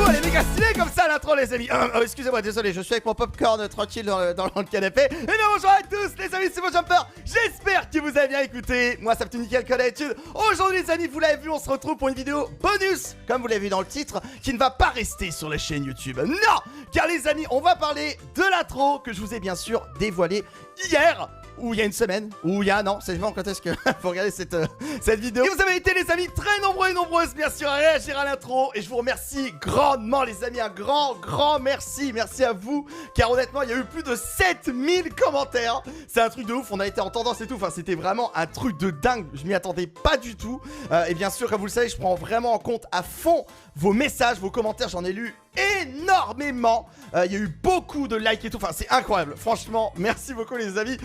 vous, elle est méga stylée comme ça l'intro les amis. Excusez-moi, désolé, je suis avec mon popcorn tranquille dans le canapé. Et bien bonjour à tous les amis, c'est Jumper. J'espère que vous avez bien écouté. Moi ça me fait nickel comme d'habitude. Aujourd'hui les amis, vous l'avez vu, on se retrouve pour une vidéo bonus, comme vous l'avez vu dans le titre, qui ne va pas rester sur la chaîne YouTube. Non, car les amis, on va parler de l'intro que je vous ai bien sûr dévoilé hier. Ou il y a une semaine, ou il y a un an, c'est vraiment quand est-ce que faut regarder cette vidéo. Et vous avez été les amis très nombreux et nombreuses bien sûr à réagir à l'intro. Et je vous remercie grandement les amis, un grand merci. Merci à vous, car honnêtement il y a eu plus de 7000 commentaires. C'est un truc de ouf, on a été en tendance et tout, enfin c'était vraiment un truc de dingue. Je m'y attendais pas du tout. Et bien sûr comme vous le savez, je prends vraiment en compte à fond vos messages, vos commentaires, j'en ai lu énormément. Il y a eu beaucoup de likes et tout, enfin c'est incroyable. Franchement, merci beaucoup les amis.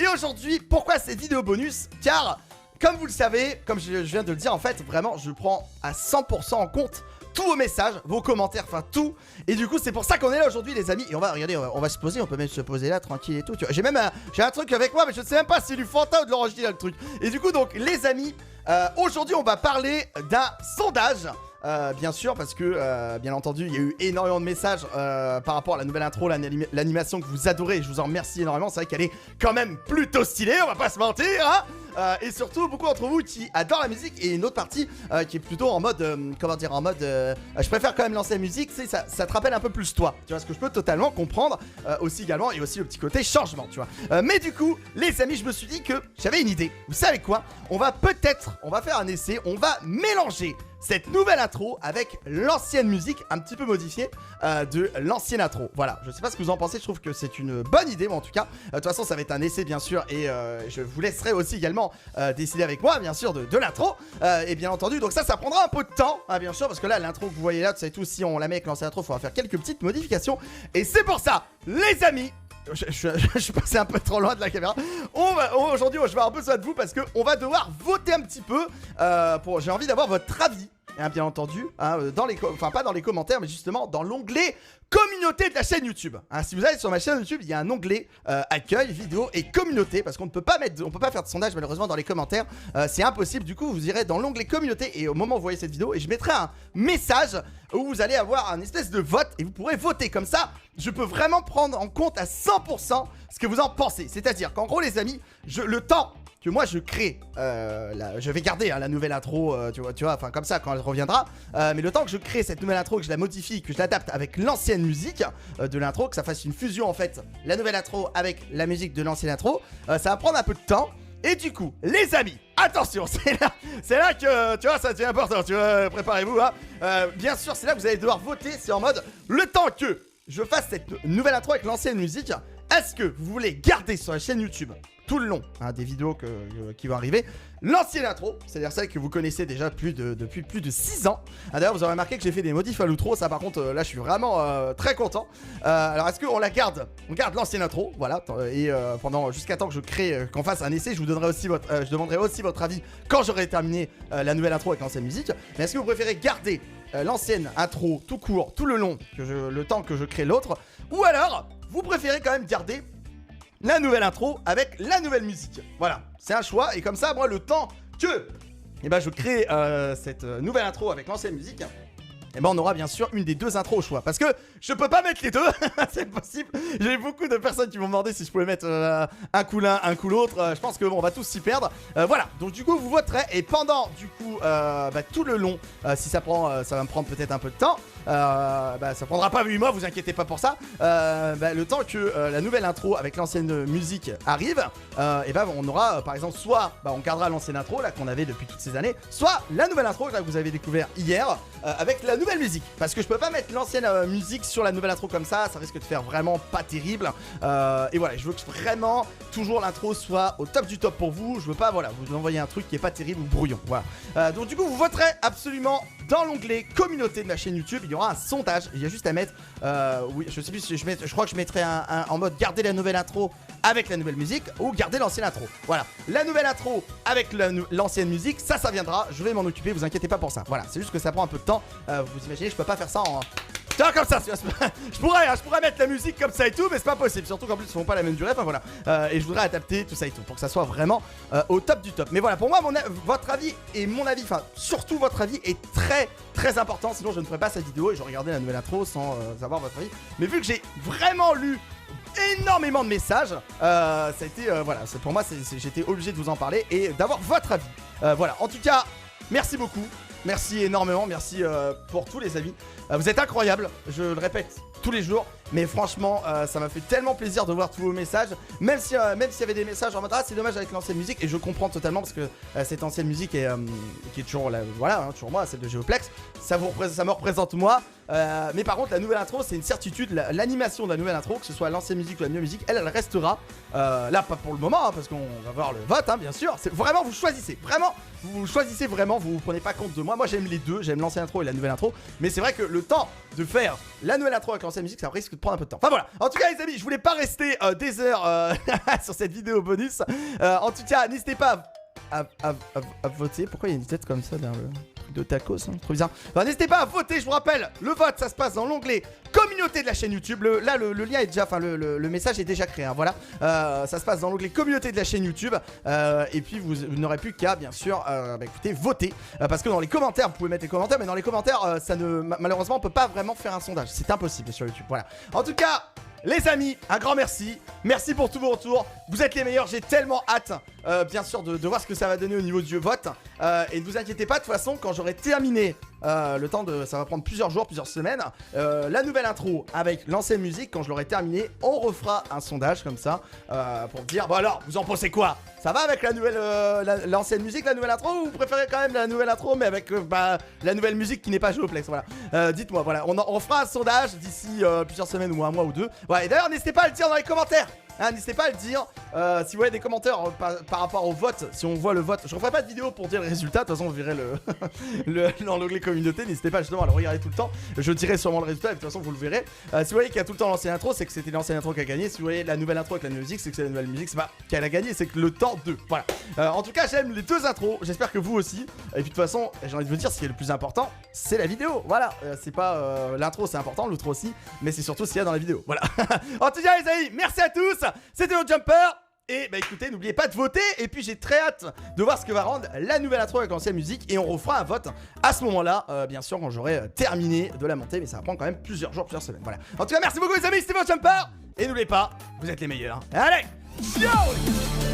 Et aujourd'hui, pourquoi cette vidéo bonus? Car, comme vous le savez, comme je viens de le dire, en fait, vraiment, je prends à 100% en compte tous vos messages, vos commentaires, enfin tout. Et du coup, c'est pour ça qu'on est là aujourd'hui, les amis. Et on va, regardez, on va se poser, on peut même se poser là, tranquille et tout. J'ai même un truc avec moi, mais je ne sais même pas si c'est du Fanta ou de l'Orange là, le truc. Et du coup, donc, les amis, aujourd'hui, on va parler d'un sondage. Bien sûr parce que bien entendu il y a eu énormément de messages par rapport à la nouvelle intro, l'animation que vous adorez, je vous en remercie énormément, c'est vrai qu'elle est quand même plutôt stylée, on va pas se mentir hein. Et surtout beaucoup d'entre vous qui adorent la musique et une autre partie qui est plutôt en mode comment dire, en mode je préfère quand même lancer la musique, ça te rappelle un peu plus toi, tu vois, ce que je peux totalement comprendre aussi également, et aussi le petit côté changement, tu vois. Mais du coup les amis, je me suis dit que j'avais une idée, vous savez quoi, on va faire un essai, on va mélanger cette nouvelle intro avec l'ancienne musique un petit peu modifiée de l'ancienne intro. Voilà, je sais pas ce que vous en pensez, je trouve que c'est une bonne idée, mais en tout cas, de toute façon ça va être un essai bien sûr, et je vous laisserai aussi également décider avec moi bien sûr de l'intro, et bien entendu, donc ça prendra un peu de temps, hein, bien sûr, parce que là l'intro que vous voyez là, tu sais tout, si on la met avec l'ancienne intro, il faudra faire quelques petites modifications, et c'est pour ça, les amis, je suis passé un peu trop loin de la caméra. Aujourd'hui, je vais avoir besoin de vous parce qu'on va devoir voter un petit peu. J'ai envie d'avoir votre avis, hein, bien entendu, hein, enfin pas dans les commentaires, mais justement dans l'onglet communauté de la chaîne YouTube. Hein, si vous allez sur ma chaîne YouTube, il y a un onglet accueil, vidéo et communauté, parce qu'on ne peut pas faire de sondage malheureusement dans les commentaires. C'est impossible. Du coup, vous irez dans l'onglet communauté et au moment où vous voyez cette vidéo, et je mettrai un message où vous allez avoir un espèce de vote et vous pourrez voter comme ça. Je peux vraiment prendre en compte à 100% ce que vous en pensez. C'est-à-dire qu'en gros les amis, le temps que moi je crée, je vais garder hein, la nouvelle intro, tu vois, enfin comme ça quand elle reviendra, mais le temps que je crée cette nouvelle intro, que je la modifie, que je l'adapte avec l'ancienne musique de l'intro, que ça fasse une fusion en fait, la nouvelle intro avec la musique de l'ancienne intro, ça va prendre un peu de temps. Et du coup, les amis, attention, c'est là que, tu vois, ça devient important, tu vois, préparez-vous, hein. Bien sûr, c'est là que vous allez devoir voter, c'est en mode, le temps que je fasse cette nouvelle intro avec l'ancienne musique, est-ce que vous voulez garder sur la chaîne YouTube tout le long hein, des vidéos qui vont arriver l'ancienne intro, c'est-à-dire celle que vous connaissez déjà depuis plus de 6 ans. D'ailleurs vous aurez remarqué que j'ai fait des modifs à l'outro, ça par contre là je suis vraiment très content. Alors est-ce qu'on la garde? On garde l'ancienne intro, voilà, et jusqu'à temps que je crée, qu'on fasse un essai, je demanderai aussi votre avis quand j'aurai terminé la nouvelle intro avec l'ancienne musique. Mais est-ce que vous préférez garder l'ancienne intro tout court, tout le long, le temps que je crée l'autre, ou alors vous préférez quand même garder la nouvelle intro avec la nouvelle musique? Voilà, c'est un choix. Et comme ça, moi, le temps que je crée cette nouvelle intro avec l'ancienne musique, et on aura bien sûr une des deux intros au choix. Parce que je peux pas mettre les deux, c'est possible. J'ai beaucoup de personnes qui m'ont demandé si je pouvais mettre un coup l'un, un coup l'autre. Je pense que on va tous s'y perdre. Voilà, donc du coup vous voterez. Et pendant du coup tout le long, si ça va me prendre peut-être un peu de temps. Ça prendra pas 8 mois, vous inquiétez pas pour ça. Le temps que la nouvelle intro avec l'ancienne musique arrive, on aura par exemple soit on gardera l'ancienne intro là qu'on avait depuis toutes ces années, soit la nouvelle intro là que vous avez découvert hier avec la nouvelle musique. Parce que je peux pas mettre l'ancienne musique sur la nouvelle intro comme ça risque de faire vraiment pas terrible. Et voilà, je veux que vraiment toujours l'intro soit au top du top pour vous. Je veux pas vous envoyer un truc qui est pas terrible ou brouillon. Voilà. Donc du coup vous voterez absolument dans l'onglet communauté de la chaîne YouTube. Il y aura un sondage, il y a juste à mettre oui, je sais plus si je crois que je mettrai un en mode garder la nouvelle intro avec la nouvelle musique ou garder l'ancienne intro. Voilà, la nouvelle intro avec l'ancienne musique, ça viendra, je vais m'en occuper, vous inquiétez pas pour ça. Voilà, c'est juste que ça prend un peu de temps. Vous imaginez, je peux pas faire ça Tiens, comme ça, je pourrais mettre la musique comme ça et tout, mais c'est pas possible. Surtout qu'en plus, ils font pas la même durée. Enfin voilà. Et je voudrais adapter tout ça et tout pour que ça soit vraiment au top du top. Mais voilà, pour moi, votre avis et mon avis, enfin, surtout votre avis est très très important. Sinon, je ne ferais pas cette vidéo et je regardais la nouvelle intro sans savoir votre avis. Mais vu que j'ai vraiment lu énormément de messages, ça a été, voilà, pour moi, j'étais obligé de vous en parler et d'avoir votre avis. Voilà, en tout cas, merci beaucoup. Merci énormément, merci pour tous les avis. Vous êtes incroyables, je le répète tous les jours. Mais franchement, ça m'a fait tellement plaisir de voir tous vos messages. Même s'il y avait des messages en mode c'est dommage avec l'ancienne musique. Et je comprends totalement parce que cette ancienne musique qui est toujours là, voilà, hein, toujours moi, celle de Géoplex. Ça me représente moi. Mais par contre, la nouvelle intro, c'est une certitude. L'animation de la nouvelle intro, que ce soit l'ancienne musique ou la nouvelle musique, elle restera. Là, pas pour le moment, hein, parce qu'on va voir le vote, hein, bien sûr. C'est vraiment, vous choisissez. Vraiment, vous choisissez vraiment. Vous prenez pas compte de moi. Moi, j'aime les deux. J'aime l'ancienne intro et la nouvelle intro. Mais c'est vrai que le temps de faire la nouvelle intro avec l'ancienne musique, ça risque de prendre un peu de temps. Enfin voilà. En tout cas, les amis, je voulais pas rester des heures sur cette vidéo bonus. En tout cas, n'hésitez pas à voter. Pourquoi il y a une tête comme ça derrière le truc de tacos, hein, trop bizarre. Enfin, n'hésitez pas à voter, je vous rappelle, le vote ça se passe dans l'onglet communauté de la chaîne YouTube. Le lien est déjà, enfin le message est déjà créé, hein, voilà. Ça se passe dans l'onglet communauté de la chaîne YouTube. Et puis vous n'aurez plus qu'à bien sûr écoutez, voter. Parce que dans les commentaires, vous pouvez mettre les commentaires, mais dans les commentaires, malheureusement on peut pas vraiment faire un sondage. C'est impossible sur YouTube, voilà. En tout cas, les amis, un grand merci. Merci pour tous vos retours. Vous êtes les meilleurs. J'ai tellement hâte, bien sûr, de voir ce que ça va donner au niveau du vote. Et ne vous inquiétez pas, de toute façon, quand j'aurai terminé le temps de... Ça va prendre plusieurs jours, plusieurs semaines. La nouvelle intro avec l'ancienne musique, quand je l'aurai terminé, on refera un sondage comme ça pour dire, bon alors, vous en pensez quoi? Ça va avec la nouvelle, l'ancienne musique, la nouvelle intro, ou vous préférez quand même la nouvelle intro, mais avec la nouvelle musique qui n'est pas Géoplex, voilà. Dites-moi, voilà, on fera un sondage d'ici plusieurs semaines ou un mois ou deux. Voilà, et d'ailleurs, n'hésitez pas à le dire dans les commentaires. Hein, n'hésitez pas à le dire si vous voyez des commentaires par rapport au vote, si on voit le vote. Je referai pas de vidéo pour dire le résultat, de toute façon vous verrez dans l'onglet communauté. N'hésitez pas justement à le regarder tout le temps. Je dirai sûrement le résultat, et de toute façon vous le verrez. Si vous voyez qu'il y a tout le temps l'ancienne intro, c'est que c'était l'ancienne intro qui a gagné. Si vous voyez la nouvelle intro avec la nouvelle musique, c'est que c'est la nouvelle musique, c'est pas qu'elle a gagné, c'est que le temps 2. Voilà. En tout cas, j'aime les deux intros, j'espère que vous aussi. Et puis de toute façon, j'ai envie de vous dire, ce qui est le plus important, c'est la vidéo. Voilà, c'est pas l'intro, c'est important, l'outro aussi, mais c'est surtout ce qu'il y a dans la vidéo. Voilà. En tout cas, les amis, merci à tous. C'était le Jumper. Et bah écoutez, n'oubliez pas de voter. Et puis j'ai très hâte de voir ce que va rendre la nouvelle intro avec l'ancienne musique. Et on refera un vote à ce moment-là, bien sûr, quand j'aurai terminé de la monter. Mais ça va prendre quand même plusieurs jours, plusieurs semaines. Voilà. En tout cas, merci beaucoup les amis, c'était le Jumper. Et n'oubliez pas, vous êtes les meilleurs. Allez, ciao.